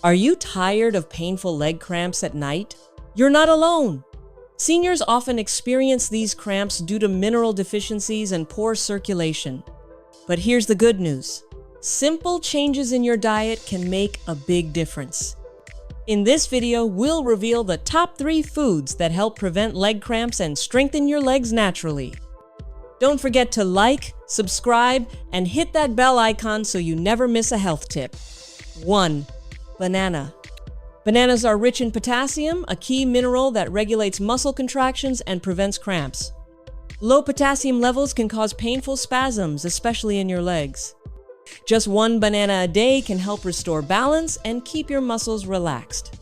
Are you tired of painful leg cramps at night? You're not alone. Seniors often experience these cramps due to mineral deficiencies and poor circulation. But here's the good news. Simple changes in your diet can make a big difference. In this video, we'll reveal the top 3 foods that help prevent leg cramps and strengthen your legs naturally. Don't forget to like, subscribe, and hit that bell icon so you never miss a health tip. 1. Banana. Bananas are rich in potassium, a key mineral that regulates muscle contractions and prevents cramps. Low potassium levels can cause painful spasms, especially in your legs. Just 1 banana a day can help restore balance and keep your muscles relaxed.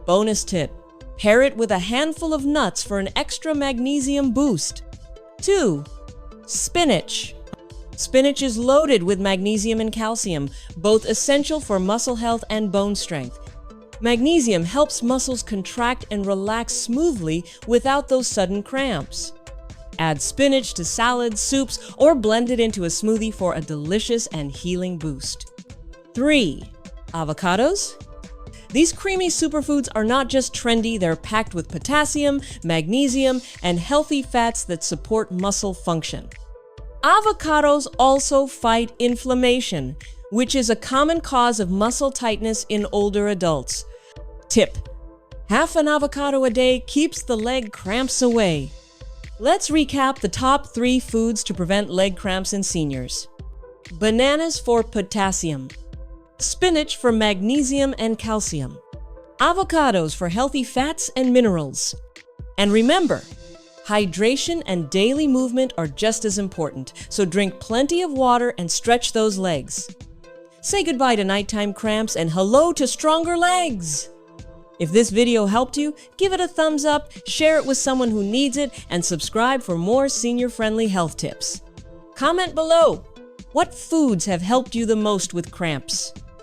Bonus tip: pair it with a handful of nuts for an extra magnesium boost. 2. Spinach. Spinach is loaded with magnesium and calcium, both essential for muscle health and bone strength. Magnesium helps muscles contract and relax smoothly without those sudden cramps. Add spinach to salads, soups, or blend it into a smoothie for a delicious and healing boost. 3. Avocados. These creamy superfoods are not just trendy, they're packed with potassium, magnesium, and healthy fats that support muscle function. Avocados also fight inflammation, which is a common cause of muscle tightness in older adults. Tip: half an avocado a day keeps the leg cramps away. Let's recap the top 3 foods to prevent leg cramps in seniors. Bananas for potassium. Spinach for magnesium and calcium. Avocados for healthy fats and minerals. And remember, hydration and daily movement are just as important, so drink plenty of water and stretch those legs. Say goodbye to nighttime cramps and hello to stronger legs! If this video helped you, give it a thumbs up, share it with someone who needs it, and subscribe for more senior-friendly health tips. Comment below, what foods have helped you the most with cramps?